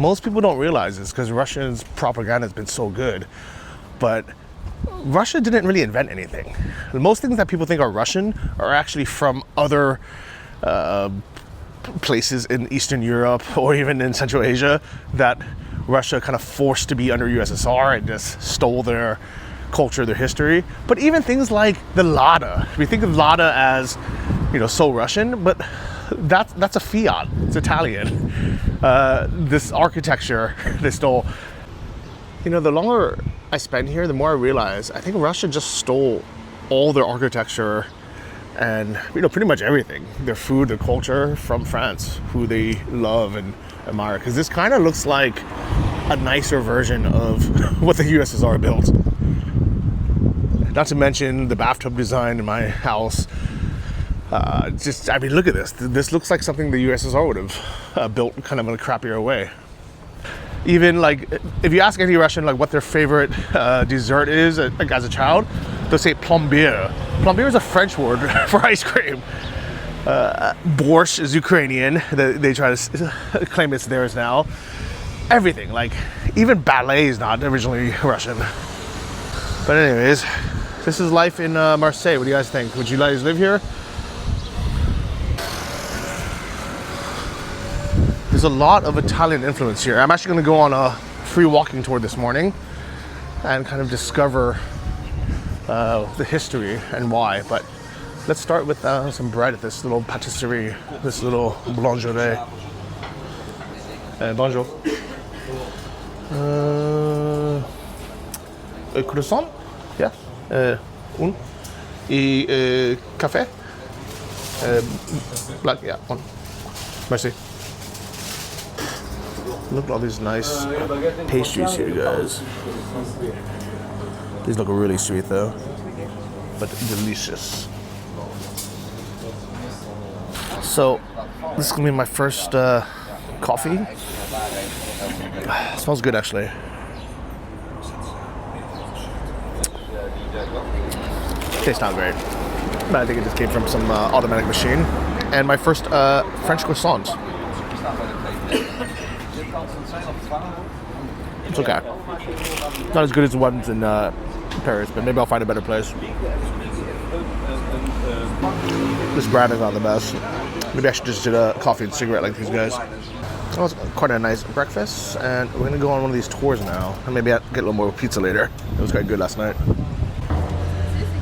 Most people don't realize this because Russia's propaganda has been so good, but Russia didn't really invent anything. Most things that people think are Russian are actually from other places in Eastern Europe or even in Central Asia that Russia kind of forced to be under USSR and just stole their culture, their history. But even things like the Lada, we think of Lada as, you know, so Russian, but that's a Fiat. It's Italian. This architecture they stole. You know, the longer I spend here, the more I realize I think Russia just stole all their architecture and, you know, pretty much everything, their food, their culture from France, who they love and admire. Because this kind of looks like a nicer version of what the USSR built. Not to mention the bathtub design in my house. I mean, look at this. This looks like something the USSR would have built kind of in a crappier way. Even like, if you ask any Russian like what their favorite dessert is, like as a child, they'll say plombier. Plombier is a French word for ice cream. Borscht is Ukrainian. They try to claim it's theirs now. Everything, like even ballet is not originally Russian. But anyways, this is life in Marseille. What do you guys think? Would you guys live here? There's a lot of Italian influence here. I'm actually going to go on a free walking tour this morning and kind of discover the history and why. But let's start with some bread at this little patisserie, this little boulangerie. Bonjour. Croissant? Yes. Un. Et café? Black, yeah, one. Merci. Look at all these nice pastries here, guys. These look really sweet though, but delicious. So, this is gonna be my first coffee. It smells good actually. Tastes not great, but I think it just came from some automatic machine. And my first French croissant. It's okay. Not as good as the ones in Paris, but maybe I'll find a better place. This brand is not the best. Maybe I should just get a coffee and cigarette like these guys. That was quite a nice breakfast, and we're gonna go on one of these tours now. And maybe I'll get a little more pizza later. It was quite good last night.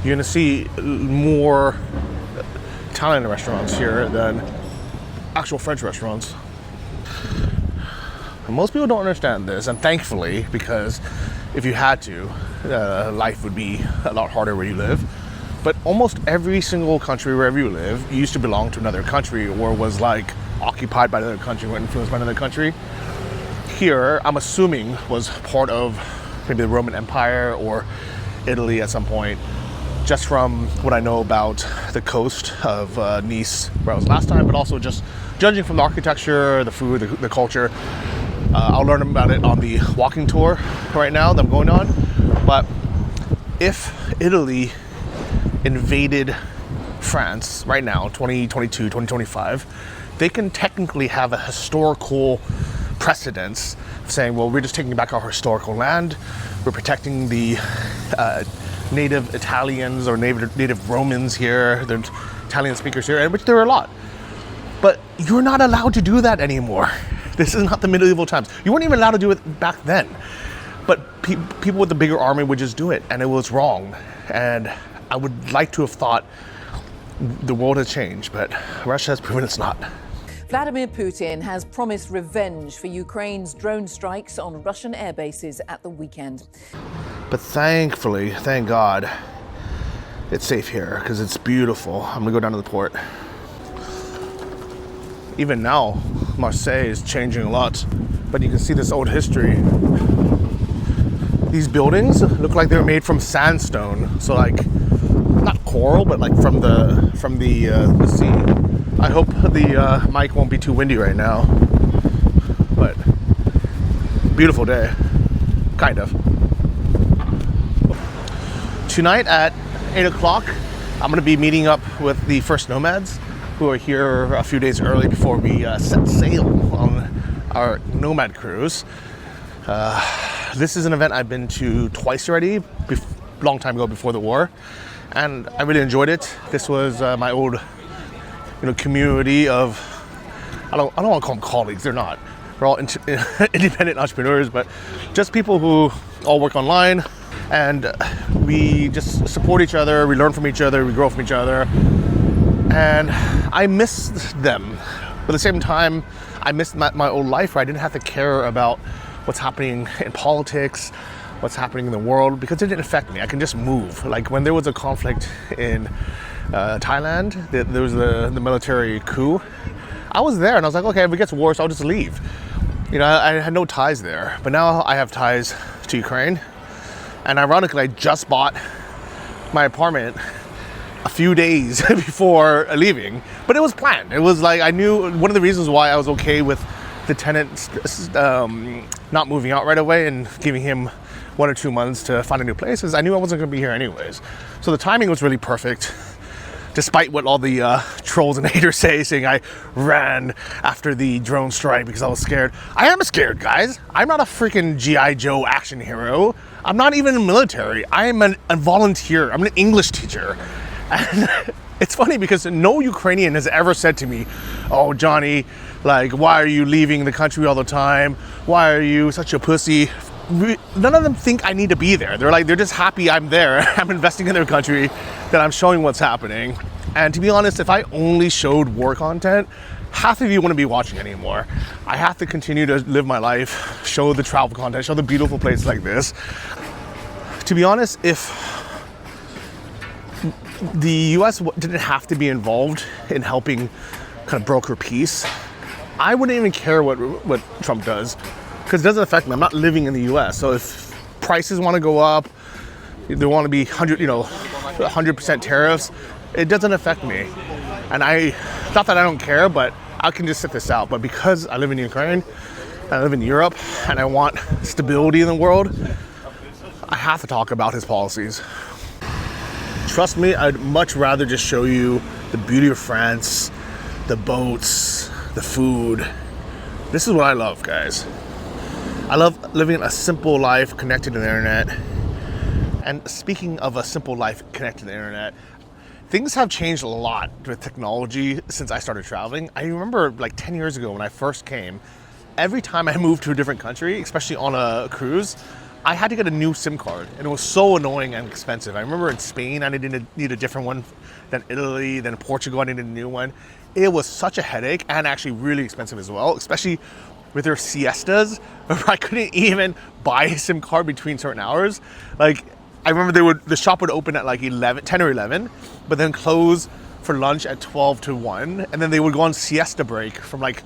You're gonna see more Italian restaurants here than actual French restaurants. And most people don't understand this, and thankfully, because if you had to, life would be a lot harder where you live. But almost every single country wherever you live used to belong to another country or was like occupied by another country or influenced by another country. Here, I'm assuming, was part of maybe the Roman Empire or Italy at some point. Just from what I know about the coast of Nice, where I was last time, but also just judging from the architecture, the food, the culture. I'll learn about it on the walking tour right now that I'm going on. But if Italy invaded France right now, 2022, 2025, they can technically have a historical precedence saying, well, we're just taking back our historical land. We're protecting the native Italians or native Romans here, the Italian speakers here, and which there are a lot. But you're not allowed to do that anymore. This is not the medieval times. You weren't even allowed to do it back then. But people with the bigger army would just do it, and it was wrong. And I would like to have thought the world has changed, but Russia has proven it's not. Vladimir Putin has promised revenge for Ukraine's drone strikes on Russian air bases at the weekend. But thankfully, thank God, it's safe here because it's beautiful. I'm gonna go down to the port. Even now, Marseille is changing a lot, but you can see this old history. These buildings look like they were made from sandstone, so like not coral, but like from the sea. I hope the mic won't be too windy right now, but beautiful day, kind of. Tonight at 8 o'clock, I'm gonna be meeting up with the first nomads who are here a few days early before we set sail on our Nomad cruise. This is an event I've been to twice already, long time ago before the war, and I really enjoyed it. This was my old, community of, I don't want to call them colleagues. They're not. We're all independent entrepreneurs, but just people who all work online, and we just support each other. We learn from each other. We grow from each other, and I miss them. But at the same time, I missed my old life where I didn't have to care about what's happening in politics, what's happening in the world, because it didn't affect me. I can just move. Like when there was a conflict in Thailand, there was the military coup. I was there and I was like, okay, if it gets worse, I'll just leave. I had no ties there, but now I have ties to Ukraine. And ironically, I just bought my apartment a few days before leaving, but it was planned. It was like, I knew one of the reasons why I was okay with the tenant not moving out right away and giving him 1 or 2 months to find a new place is I knew I wasn't gonna be here anyways. So the timing was really perfect, despite what all the trolls and haters saying I ran after the drone strike because I was scared. I am scared, guys. I'm not a freaking G.I. Joe action hero. I'm not even in the military. I am a volunteer. I'm an English teacher. And it's funny because no Ukrainian has ever said to me, oh, Johnny, like, why are you leaving the country all the time? Why are you such a pussy? None of them think I need to be there. They're just happy I'm there. I'm investing in their country, that I'm showing what's happening. And to be honest, if I only showed war content, half of you wouldn't be watching anymore. I have to continue to live my life, show the travel content, show the beautiful places like this. To be honest, if the US didn't have to be involved in helping kind of broker peace, I wouldn't even care what Trump does, because it doesn't affect me. I'm not living in the US. So if prices want to go up, there want to be 100% tariffs, it doesn't affect me. And not that I don't care, but I can just sit this out. But because I live in Ukraine, I live in Europe, and I want stability in the world, I have to talk about his policies. Trust me, I'd much rather just show you the beauty of France, the boats, the food. This is what I love, guys. I love living a simple life connected to the internet. And speaking of a simple life connected to the internet, things have changed a lot with technology since I started traveling. I remember like 10 years ago when I first came, every time I moved to a different country, especially on a cruise, I had to get a new SIM card, and it was so annoying and expensive. I remember in Spain, I didn't need a different one, then Italy, then Portugal, I needed a new one. It was such a headache and actually really expensive as well, especially with their siestas, where I couldn't even buy a SIM card between certain hours. Like, I remember the shop would open at like 10 or 11, but then close for lunch at 12 to 1, and then they would go on siesta break from like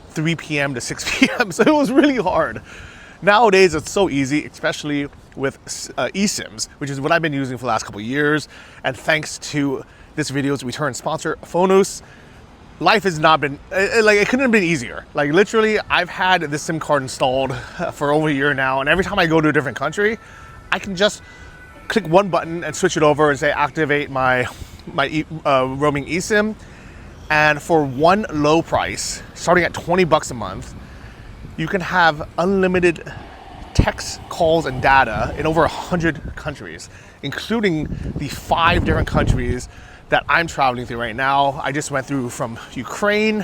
3 p.m. to 6 p.m. So it was really hard. Nowadays, it's so easy, especially with eSIMs, which is what I've been using for the last couple of years. And thanks to this video's return sponsor, Phonos, life has not been, it couldn't have been easier. Like literally, I've had this SIM card installed for over a year now. And every time I go to a different country, I can just click one button and switch it over and say, activate my roaming eSIM. And for one low price, starting at $20 a month, you can have unlimited text, calls, and data in over 100 countries, including the 5 different countries that I'm traveling through right now. I just went through from Ukraine,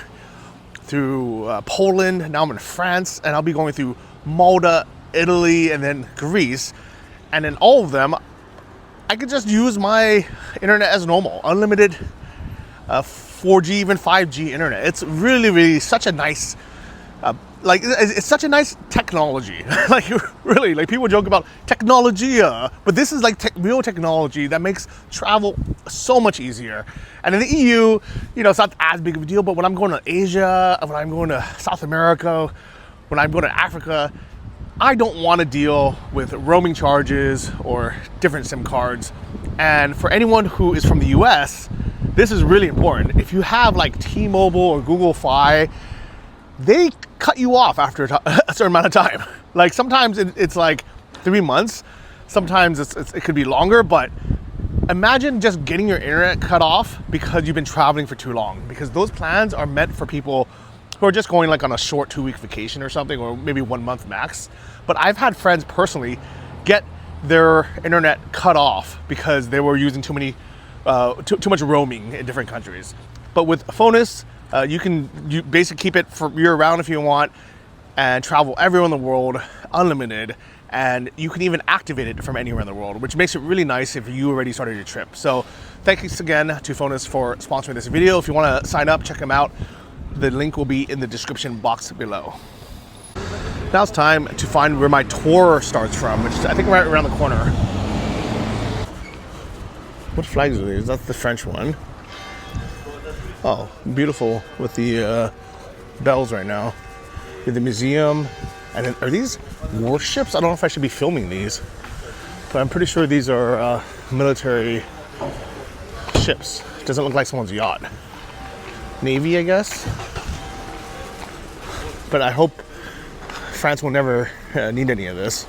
through Poland, now I'm in France, and I'll be going through Malta, Italy, and then Greece. And in all of them, I could just use my internet as normal, unlimited 4G, even 5G internet. It's really, really such a nice, it's such a nice technology. Like really, like people joke about technologia, but this is like real technology that makes travel so much easier. And in the EU, it's not as big of a deal, but when I'm going to Asia, when I'm going to South America, when I'm going to Africa, I don't want to deal with roaming charges or different SIM cards. And for anyone who is from the US, this is really important. If you have like T-Mobile or Google Fi, they cut you off after a certain amount of time. Like sometimes it's like 3 months, sometimes it could be longer, but imagine just getting your internet cut off because you've been traveling for too long, because those plans are meant for people who are just going like on a short 2-week vacation or something, or maybe 1 month max. But I've had friends personally get their internet cut off because they were using too much roaming in different countries. But with Phonos, you basically keep it for year round if you want, and travel everywhere in the world, unlimited, and you can even activate it from anywhere in the world, which makes it really nice if you already started your trip. So thanks again to Phonos for sponsoring this video. If you want to sign up, check them out. The link will be in the description box below. Now it's time to find where my tour starts from, which is, I think, right around the corner. What flags are these? That's the French one. Oh, beautiful with the bells right now. The museum. And then, are these warships? I don't know if I should be filming these, but I'm pretty sure these are military ships. It doesn't look like someone's yacht. Navy, I guess. But I hope France will never need any of this.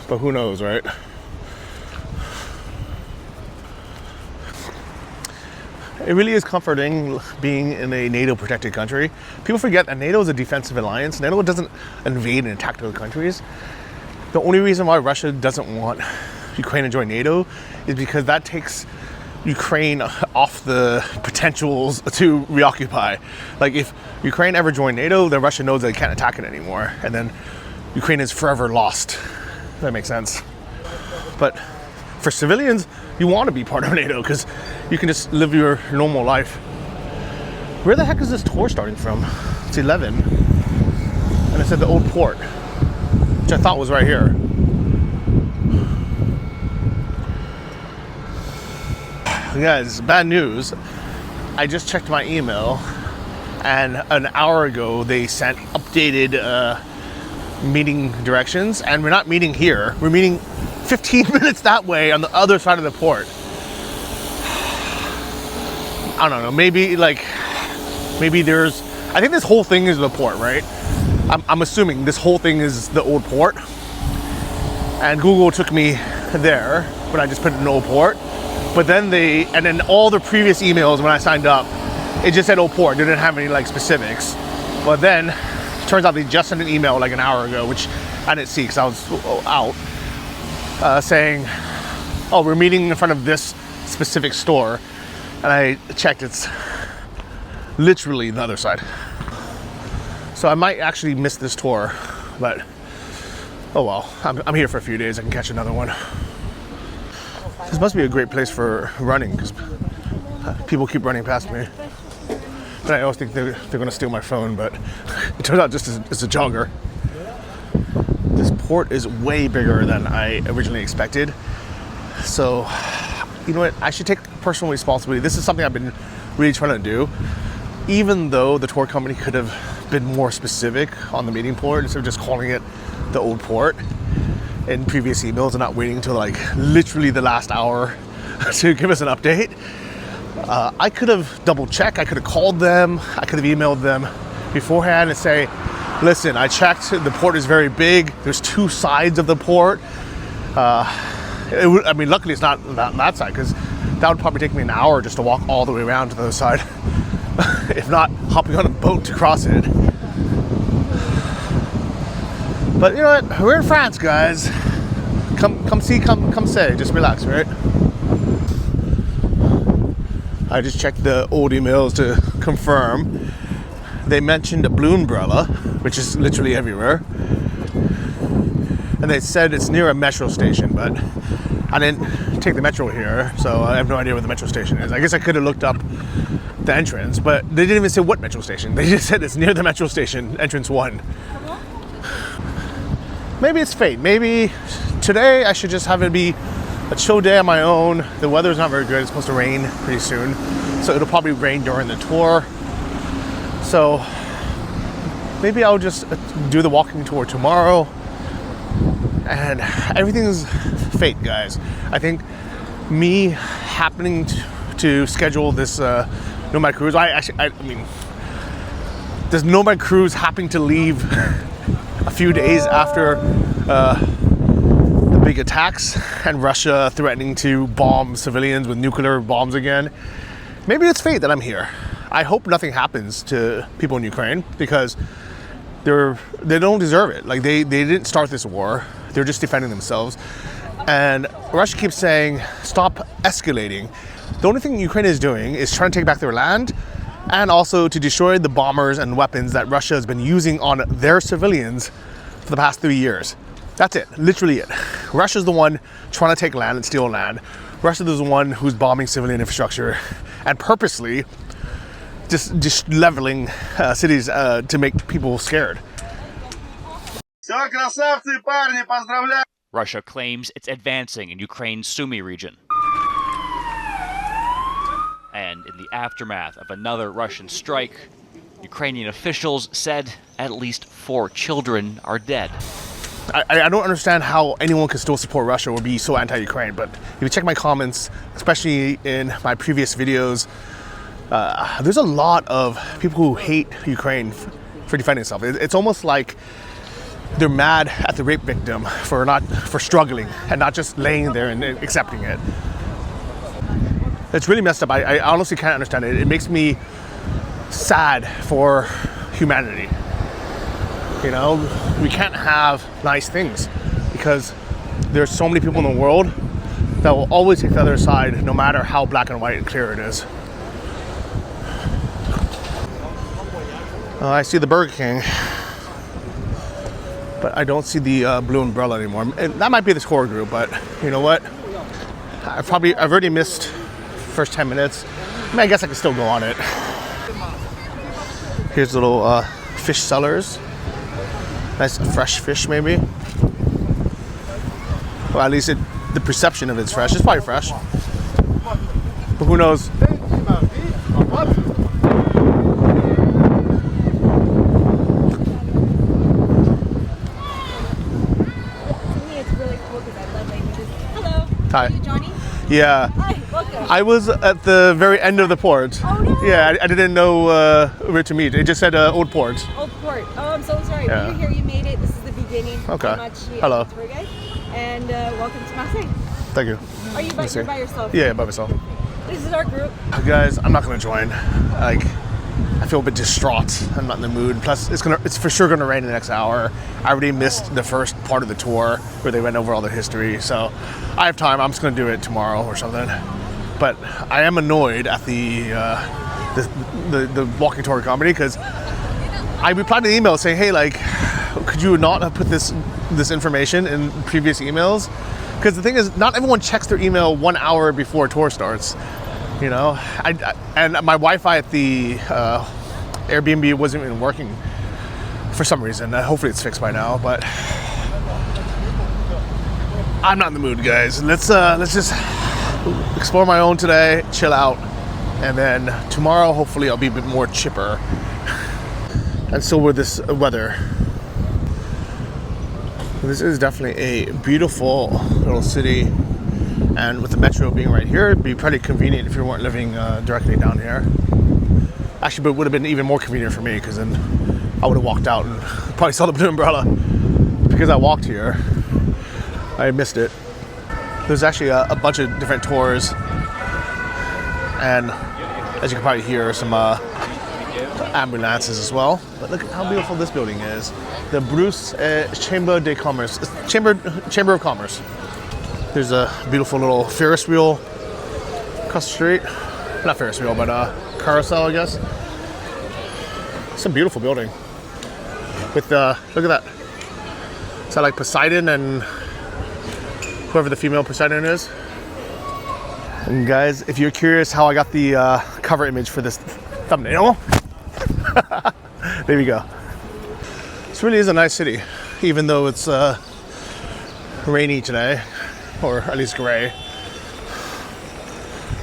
But who knows, right? It really is comforting being in a NATO-protected country. People forget that NATO is a defensive alliance. NATO doesn't invade and attack other countries. The only reason why Russia doesn't want Ukraine to join NATO is because that takes Ukraine off the potentials to reoccupy. Like, if Ukraine ever joined NATO, then Russia knows they can't attack it anymore, and then Ukraine is forever lost. If that makes sense. But for civilians, you want to be part of NATO because you can just live your normal life. Where the heck is this tour starting from? It's 11, and it said the old port, which I thought was right here. Guys, bad news. I just checked my email, and an hour ago they sent updated meeting directions, and we're not meeting here. We're meeting 15 minutes that way on the other side of the port. I don't know, maybe there's, I think this whole thing is the port, right? I'm assuming this whole thing is the old port, and Google took me there when I just put in an old port. But then and then all the previous emails when I signed up, it just said old port, didn't have any like specifics. But then it turns out they just sent an email like an hour ago, which I didn't see because I was out, saying, oh, we're meeting in front of this specific store. And I checked, it's literally the other side. So I might actually miss this tour, but oh well, I'm here for a few days. I can catch another one. This must be a great place for running because people keep running past me. And I always think they're going to steal my phone, but it turns out just as a jogger. This port is way bigger than I originally expected. So, you know what? I should take personal responsibility. This is something I've been really trying to do. Even though the tour company could have been more specific on the meeting port instead of just calling it the old port in previous emails and not waiting until like literally the last hour to give us an update. I could have double checked. I could have called them. I could have emailed them beforehand and say, listen, I checked, the port is very big. There's 2 sides of the port. I mean, luckily it's not that side, because that would probably take me an hour just to walk all the way around to the other side. If not hopping on a boat to cross it. But you know what? We're in France, guys. Come see, come say. Just relax, right? I just checked the old emails to confirm. They mentioned a blue umbrella, which is literally everywhere. And they said it's near a metro station, but I didn't take the metro here, so I have no idea where the metro station is. I guess I could have looked up the entrance, but they didn't even say what metro station. They just said it's near the metro station, entrance 1. Maybe it's fate. Maybe today I should just have it be a chill day on my own. The weather's not very good. It's supposed to rain pretty soon, so it'll probably rain during the tour. So maybe I'll just do the walking tour tomorrow. And everything's fate, guys. I think me happening to schedule this Nomad cruise, I mean, this Nomad cruise happening to leave a few days after the big attacks and Russia threatening to bomb civilians with nuclear bombs again. Maybe it's fate that I'm here. I hope nothing happens to people in Ukraine because they don't deserve it. Like they didn't start this war. They're just defending themselves. And Russia keeps saying, stop escalating. The only thing Ukraine is doing is trying to take back their land and also to destroy the bombers and weapons that Russia has been using on their civilians for the past 3 years. That's it, literally it. Russia's the one trying to take land and steal land. Russia's the one who's bombing civilian infrastructure and purposely just leveling cities to make people scared. Russia claims it's advancing in Ukraine's Sumy region. And in the aftermath of another Russian strike, Ukrainian officials said at least 4 children are dead. I don't understand how anyone can still support Russia or be so anti-Ukraine, but if you check my comments, especially in my previous videos, there's a lot of people who hate Ukraine for defending itself. It's almost like they're mad at the rape victim for struggling and not just laying there and accepting it. It's really messed up. I honestly can't understand it. It makes me sad for humanity. You know, we can't have nice things because there's so many people in the world that will always take the other side no matter how black and white and clear it is. I see the Burger King, but I don't see the blue umbrella anymore. And that might be the tour group, but you know what? I've already missed first 10 minutes. I mean, I guess I can still go on it. Here's little fish sellers. Nice fresh fish, maybe. Well, at least the perception of it's fresh. It's probably fresh, but who knows? Hi. Are you Johnny? Yeah. Hi, welcome. I was at the very end of the port. Oh no. Yeah, I didn't know where to meet. It just said Old Port. Old Port. Oh, I'm so sorry. Yeah. You're here, you made it. This is the beginning. Okay. Hello. Tour guide. And welcome to Marseille. Thank you. Are you by yourself? Yeah, by myself. This is our group. Guys, I'm not gonna join. Like, I feel a bit distraught. I'm not in the mood. Plus, it's for sure gonna rain in the next hour. I already missed the first part of the tour where they went over all the history. So I have time. I'm just gonna do it tomorrow or something. But I am annoyed at the walking tour company because I replied to the email saying, hey, like, could you not have put this information in previous emails? Because the thing is, not everyone checks their email 1 hour before a tour starts. You know, and my Wi-Fi at the Airbnb wasn't even working for some reason. Hopefully it's fixed by now, but I'm not in the mood, guys. Let's just explore my own today, chill out, and then tomorrow hopefully I'll be a bit more chipper. And so with this weather, this is definitely a beautiful little city. And with the metro being right here, it'd be pretty convenient if you weren't living directly down here. Actually, but it would have been even more convenient for me because then I would have walked out and probably saw the blue umbrella. Because I walked here, I missed it. There's actually a bunch of different tours. And as you can probably hear, some ambulances as well. But look at how beautiful this building is. The Bruce Chamber de Commerce. Chamber of Commerce. There's a beautiful little Ferris wheel across the street. Not Ferris wheel, but carousel, I guess. It's a beautiful building. With look at that. Is that like Poseidon and whoever the female Poseidon is? And guys, if you're curious how I got the cover image for this thumbnail, there we go. This really is a nice city, even though it's rainy today. Or at least gray.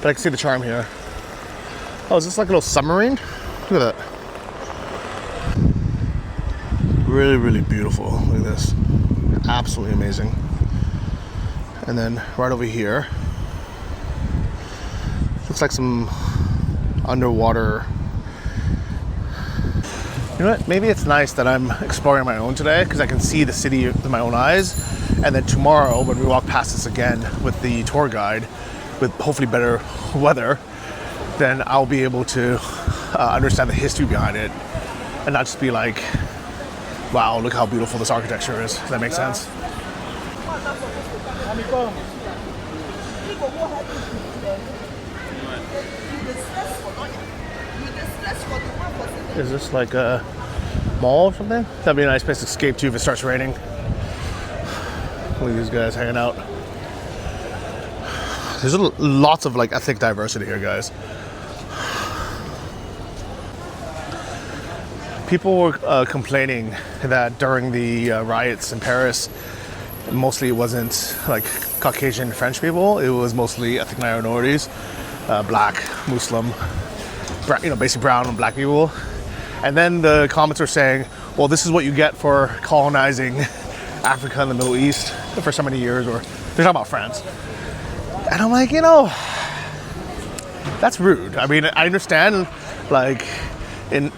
But I can see the charm here. Oh, is this like a little submarine? Look at that. Really, really beautiful. Look at this. Absolutely amazing. And then right over here, looks like some underwater. You know what? Maybe it's nice that I'm exploring my own today because I can see the city with my own eyes. And then tomorrow, when we walk past this again with the tour guide, with hopefully better weather, then I'll be able to understand the history behind it, and not just be like, wow, look how beautiful this architecture is. Does that make sense? Is this like a mall or something? That'd be a nice place to escape to if it starts raining. Look at these guys hanging out. There's lots of like ethnic diversity here, guys. People were complaining that during the riots in Paris, mostly it wasn't like Caucasian French people. It was mostly ethnic minorities, black, Muslim, basically brown and black people. And then the comments were saying, well, this is what you get for colonizing Africa and the Middle East for so many years, or they're talking about France. And I'm like, that's rude. I mean, I understand, like, in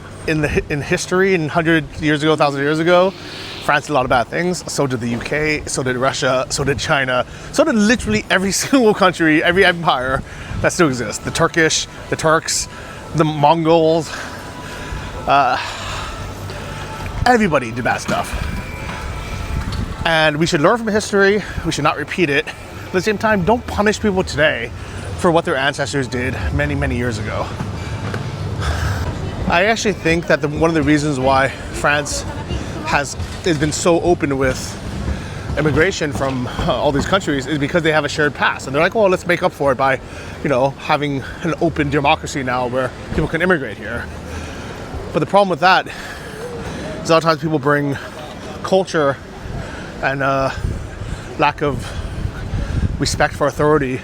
history, 100 years ago, 1,000 years ago, France did a lot of bad things. So did the UK, so did Russia, so did China, so did literally every single country, every empire that still exists. The Turkish, the Turks, the Mongols, everybody did bad stuff. And we should learn from history. We should not repeat it. At the same time, don't punish people today for what their ancestors did many, many years ago. I actually think that one of the reasons why France has been so open with immigration from all these countries is because they have a shared past. And they're like, well, let's make up for it by, having an open democracy now where people can immigrate here. But the problem with that is a lot of times people bring culture and lack of respect for authority,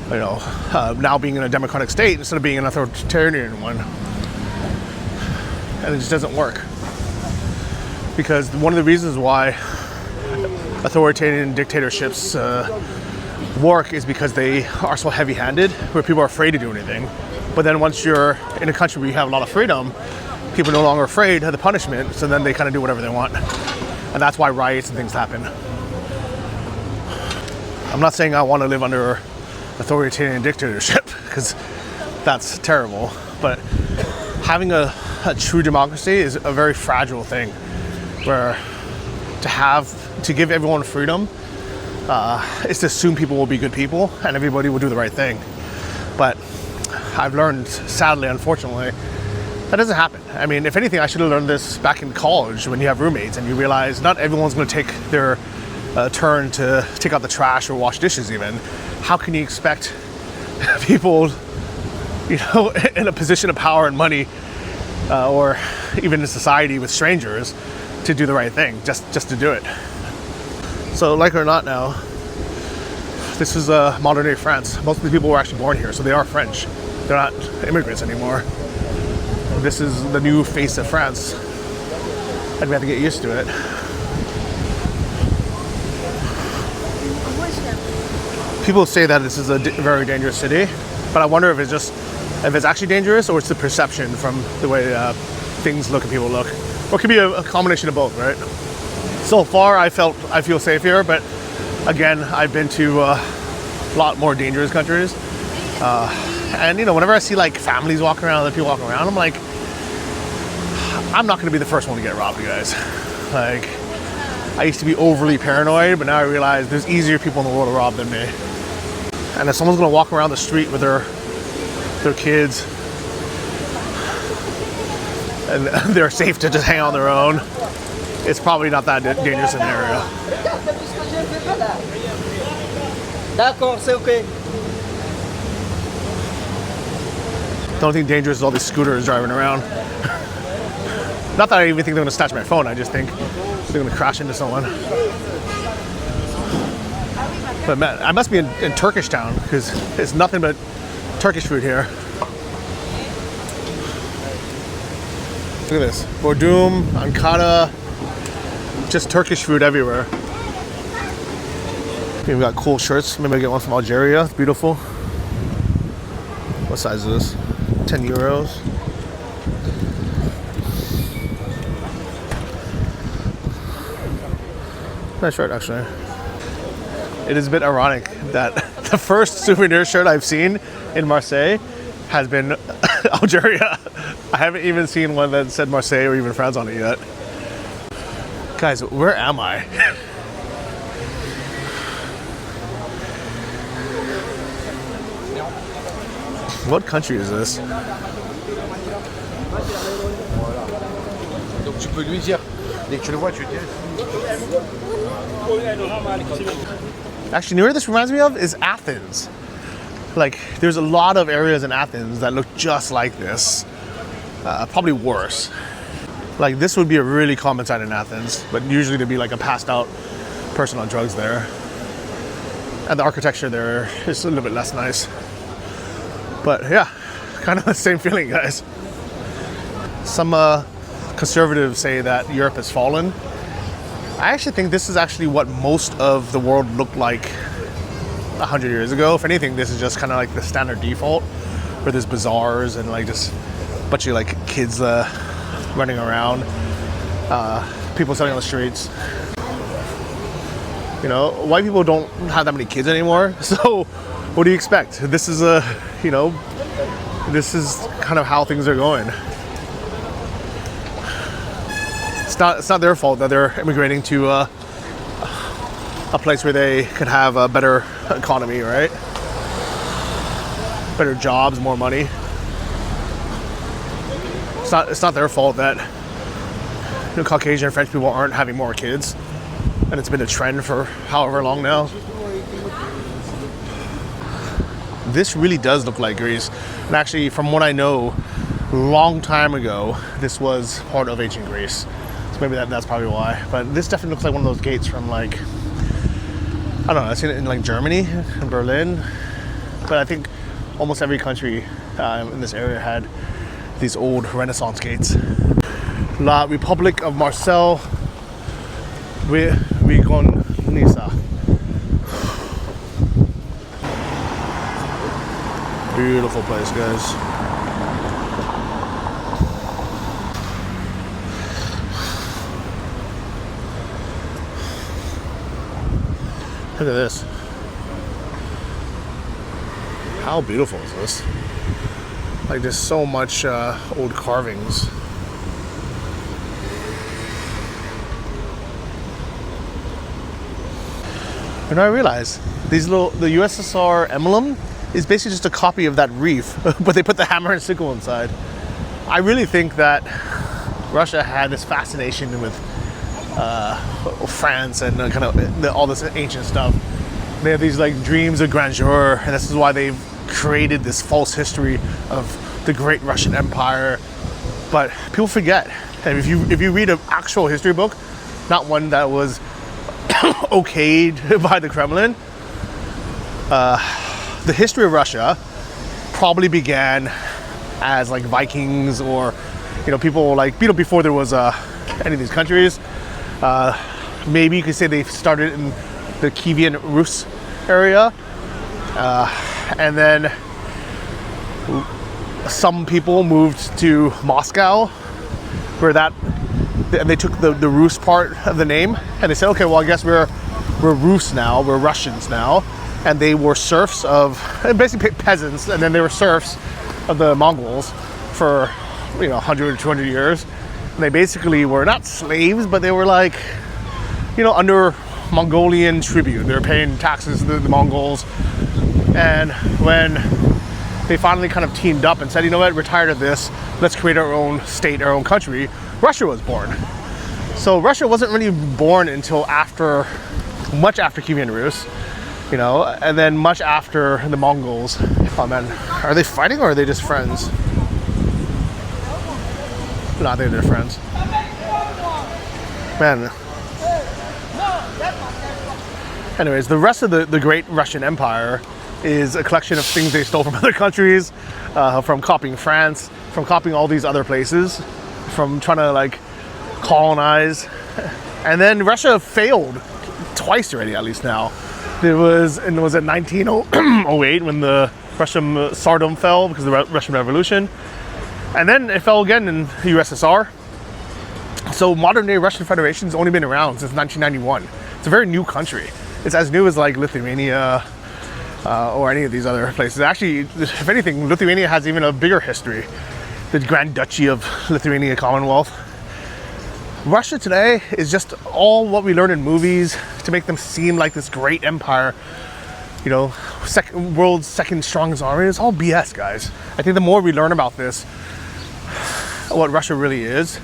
now being in a democratic state instead of being an authoritarian one. And it just doesn't work. Because one of the reasons why authoritarian dictatorships work is because they are so heavy-handed, where people are afraid to do anything. But then once you're in a country where you have a lot of freedom, people are no longer afraid of the punishment, so then they kind of do whatever they want. And that's why riots and things happen. I'm not saying I want to live under authoritarian dictatorship, because that's terrible. But having a true democracy is a very fragile thing, where to give everyone freedom is to assume people will be good people and everybody will do the right thing. But I've learned, sadly, unfortunately, that doesn't happen. I mean, if anything, I should have learned this back in college when you have roommates and you realize not everyone's going to take their turn to take out the trash or wash dishes even. How can you expect people, in a position of power and money, or even in society with strangers, to do the right thing, just to do it? So, like it or not now, this is modern day France. Most of the people were actually born here, so they are French. They're not immigrants anymore. This is the new face of France, and we have to get used to it. People say that this is a very dangerous city, but I wonder if it's actually dangerous, or it's the perception from the way things look and people look. Or it could be a combination of both, right? So far, I feel safe here, but again, I've been to a lot more dangerous countries. And whenever I see like families walking around, other people walking around, I'm like, I'm not going to be the first one to get robbed, you guys. Like, I used to be overly paranoid, but now I realize there's easier people in the world to rob than me. And if someone's going to walk around the street with their kids, and they're safe to just hang on their own, it's probably not that dangerous an area. D'accord, c'est okay. The only thing dangerous is all these scooters driving around. Not that I even think they're going to snatch my phone, I just think they're going to crash into someone. But man, I must be in Turkish town, because it's nothing but Turkish food here. Look at this. Bordum, Ankara, just Turkish food everywhere. We've got cool shirts. Maybe I get one from Algeria. It's beautiful. What size is this? 10 euros. Nice shirt, actually. It is a bit ironic that the first souvenir shirt I've seen in Marseille has been Algeria. I haven't even seen one that said Marseille or even France on it yet. Guys, where am I? What country is this? Donc tu peux lui dire, dès que tu le vois, tu dis. Actually, you know where this reminds me of? Is Athens. Like, there's a lot of areas in Athens that look just like this. Probably worse. Like, this would be a really common sight in Athens, but usually there'd be like a passed out person on drugs there. And the architecture there is a little bit less nice. But yeah, kind of the same feeling, guys. Some conservatives say that Europe has fallen. I actually think this is actually what most of the world looked like 100 years ago. If anything, this is just kind of like the standard default, where there's bazaars and like just a bunch of like kids running around, people selling on the streets. You know, white people don't have that many kids anymore, so what do you expect? This is you know, this is kind of how things are going. It's not their fault that they're immigrating to a place where they could have a better economy, right? Better jobs, more money. It's not their fault that, you know, Caucasian and French people aren't having more kids, and it's been a trend for however long now. This really does look like Greece, and actually, from what I know, a long time ago, this was part of ancient Greece. So maybe that's probably why. But this definitely looks like one of those gates from like, I don't know, I've seen it in like Germany, in Berlin. But I think almost every country in this area had these old Renaissance gates. La Republic of Marseille, Nisa. Beautiful place, guys. Look at this. How beautiful is this? Like, there's so much old carvings. And I realize the USSR emblem is basically just a copy of that reef, but they put the hammer and sickle inside. I really think that Russia had this fascination with France and kind of all this ancient stuff. They have these like dreams of grandeur, and this is why they've created this false history of the great Russian Empire. But people forget, and if you read an actual history book, not one that was okayed by the Kremlin, the history of Russia probably began as like Vikings, or people like before there was any of these countries. Maybe you could say they started in the Kievan Rus area, and then some people moved to Moscow, and they took the Rus part of the name, and they said, okay, well, I guess we're Rus now, we're Russians now. And they were serfs of, basically peasants, and then they were serfs of the Mongols for 100 or 200 years. And they basically were not slaves, but they were like, under Mongolian tribute. They were paying taxes to the Mongols. And when they finally kind of teamed up and said, you know what, we're tired of this, let's create our own state, our own country, Russia was born. So Russia wasn't really born until much after Kievan Rus. And then much after the Mongols. Oh man, are they fighting or are they just friends? No, I think they're friends. Man. Anyways, the rest of the great Russian Empire is a collection of things they stole from other countries, from copying France, from copying all these other places, from trying to like colonize. And then Russia failed twice already, at least now. It was in 1908 when the Russian Tsardom fell because of the Russian Revolution. And then it fell again in the USSR. So modern day Russian Federation has only been around since 1991. It's a very new country. It's as new as like Lithuania or any of these other places. Actually, if anything, Lithuania has even a bigger history. the Grand Duchy of Lithuania Commonwealth. Russia today is just all what we learn in movies to make them seem like this great empire. You know, world's second strongest army. It's all BS, guys. I think the more we learn about this, what Russia really is,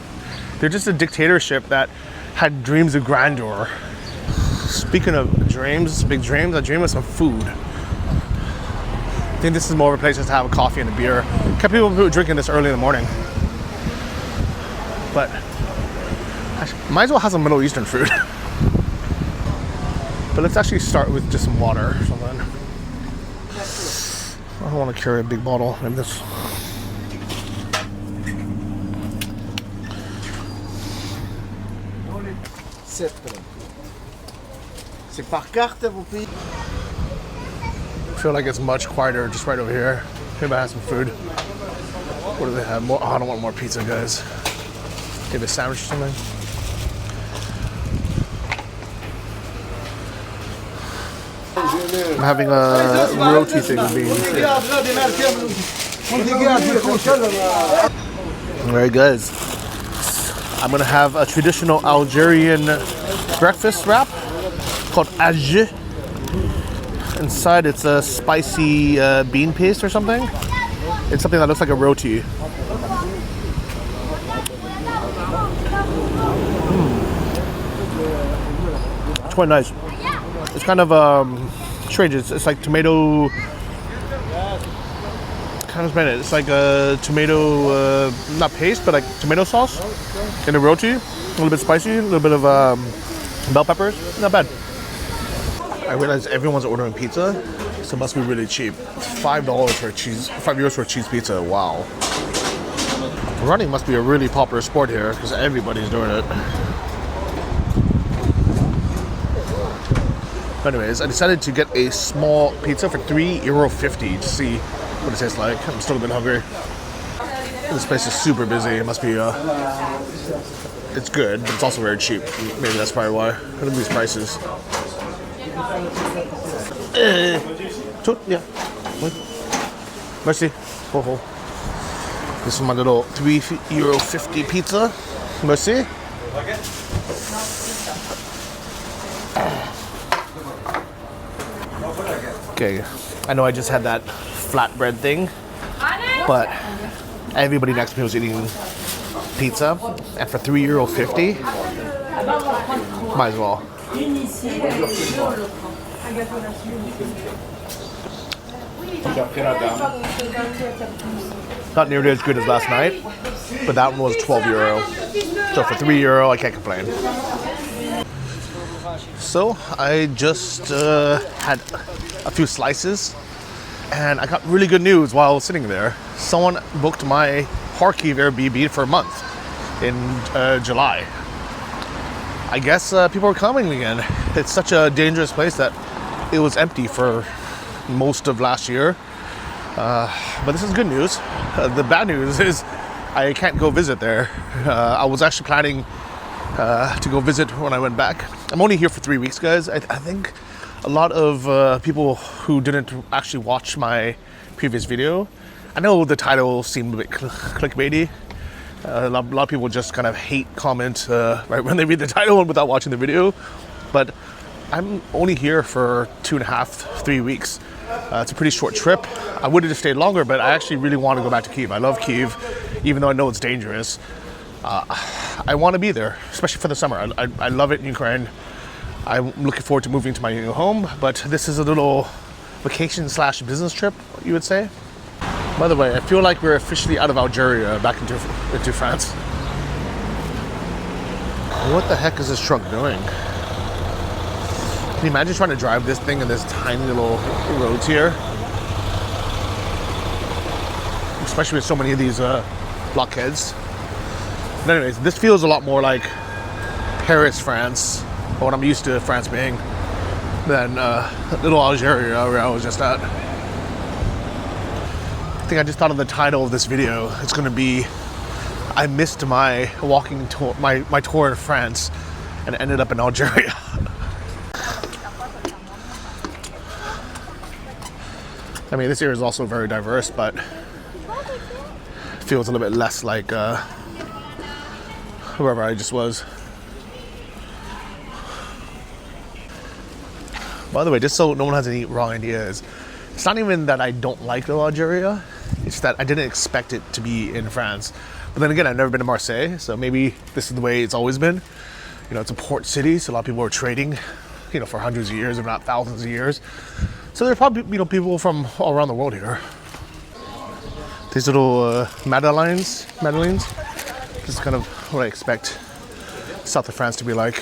they're just a dictatorship that had dreams of grandeur. Speaking of dreams, big dreams, I dream of some food. I think this is more of a place just to have a coffee and a beer. Kept people drinking this early in the morning. But might as well have some Middle Eastern food. But let's actually start with just some water or something. I don't want to carry a big bottle. Maybe this. C'est par carte, vous payez? I feel like it's much quieter just right over here. Maybe I have some food. What do they have? More? Oh, I don't want more pizza, guys. Maybe a sandwich or something. I'm having a roti thing with beans. Alright, guys. I'm gonna have a traditional Algerian breakfast wrap called ajje. Inside it's a spicy bean paste or something. It's something that looks like a roti. It's quite nice. It's kind of strange. It's like tomato. Kind of it. It's like a tomato, not paste, but like tomato sauce in a roti. A little bit spicy, a little bit of bell peppers. Not bad. I realize everyone's ordering pizza, so it must be really cheap. It's $5 for a cheese, €5 for a cheese pizza. Wow. Running must be a really popular sport here because everybody's doing it. Anyways, I decided to get a small pizza for €3.50 to see what it tastes like. I'm still a bit hungry. This place is super busy. It must be, it's good, but it's also very cheap. Maybe that's probably why. Look at these prices. Yeah. Merci. Ho. This is my little €3.50 pizza. Merci. Okay, I know I just had that flatbread thing, but everybody next to me was eating pizza, and for €3.50, might as well. Not nearly as good as last night, but that one was €12. So for €3, I can't complain. So I just had a few slices, and I got really good news while I was sitting there. Someone booked my Kharkiv Airbnb for a month in July. I guess people are coming again. It's such a dangerous place that it was empty for most of last year. But this is good news. The bad news is I can't go visit there. I was actually planning to go visit when I went back. I'm only here for 3 weeks, guys. I think a lot of people who didn't actually watch my previous video, I know the title seemed a bit clickbaity. A lot of people just kind of hate comment right when they read the title without watching the video. But I'm only here for 2.5, 3 weeks. It's a pretty short trip. I would have stayed longer, but I actually really want to go back to Kyiv. I love Kyiv, even though I know it's dangerous. I want to be there, especially for the summer. I love it in Ukraine. I'm looking forward to moving to my new home, but this is a little vacation/business trip, you would say. By the way, I feel like we're officially out of Algeria back into France. What the heck is this truck doing? Can you imagine trying to drive this thing in this tiny little roads here? Especially with so many of these blockheads. But anyways, this feels a lot more like Paris, France, or what I'm used to France being, than little Algeria where I was just at. I think I just thought of the title of this video. It's going to be, I missed my walking tour, my tour in France, and ended up in Algeria. I mean, this area is also very diverse, but feels a little bit less like wherever I just was. By the way, just so no one has any wrong ideas, it's not even that I don't like Algeria, it's that I didn't expect it to be in France. But then again, I've never been to Marseille, so maybe this is the way it's always been. You know, it's a port city, so a lot of people are trading, you know, for hundreds of years, if not thousands of years. So there are probably, you know, people from all around the world here. These little Madeleines. This is kind of what I expect south of France to be like.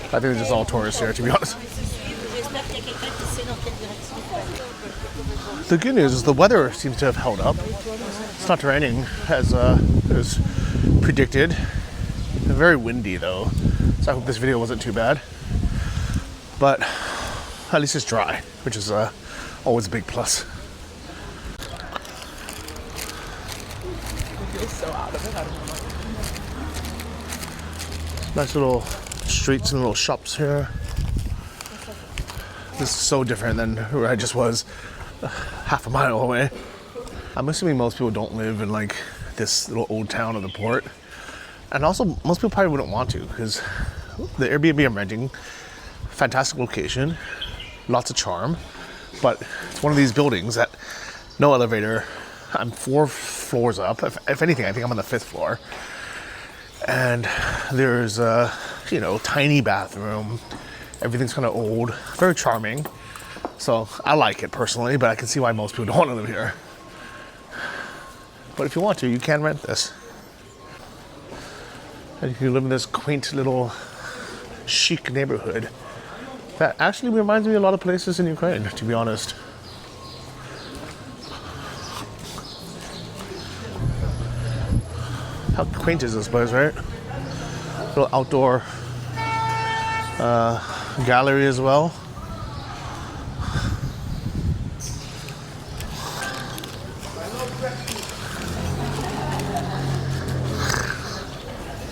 I think it's just all tourists here, to be honest. The good news is the weather seems to have held up. It's not raining as predicted. Very windy though, so I hope this video wasn't too bad. But at least it's dry, which is always a big plus. Nice little streets and little shops here. This is so different than where I just was half a mile away. I'm assuming most people don't live in like this little old town of the port. And also most people probably wouldn't want to, because the Airbnb I'm renting, fantastic location, lots of charm, but it's one of these buildings that no elevator. I'm 4 floors up. If anything, I think I'm on the 5th floor. And there's a, you know, tiny bathroom. Everything's kind of old, very charming. So I like it personally, but I can see why most people don't want to live here. But if you want to, you can rent this. And you can live in this quaint little chic neighborhood that actually reminds me of a lot of places in Ukraine, to be honest. How quaint is this place, right? Little outdoor gallery as well.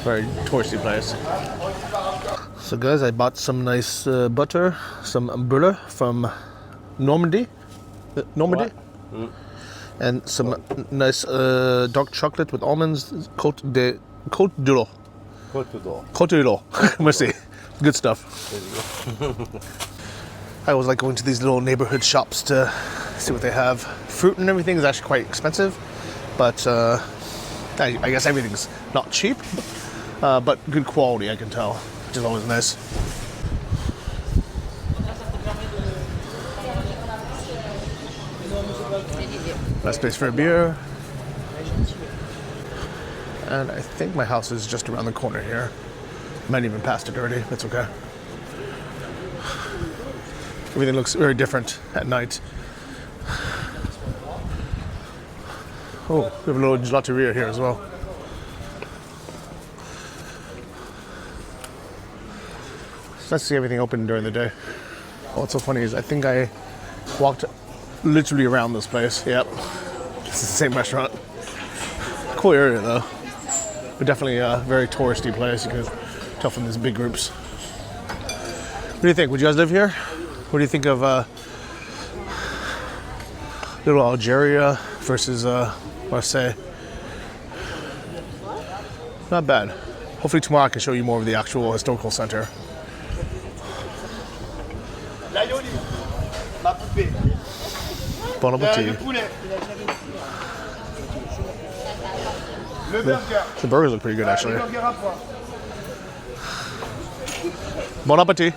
Very touristy place. So guys, I bought some nice butter, some butter from Normandy. And some nice dark chocolate with almonds, Côte d'Or. Merci. Good stuff. I always like going to these little neighborhood shops to see what they have. Fruit and everything is actually quite expensive, but I guess everything's not cheap, but good quality, I can tell, which is always nice. Nice place for a beer. And I think my house is just around the corner here. Might even passed it already. That's okay. Everything looks very different at night. Oh, we have a little gelateria here as well. It's nice to see everything open during the day. What's so funny is I think I walked literally around this place. Yep. It's the same restaurant. Cool area though. But definitely a very touristy place. You can tell from these big groups. What do you think? Would you guys live here? What do you think of little Algeria versus Marseille? Not bad. Hopefully tomorrow I can show you more of the actual historical center. Bon appetit. The burgers look pretty good actually. Bon appetit.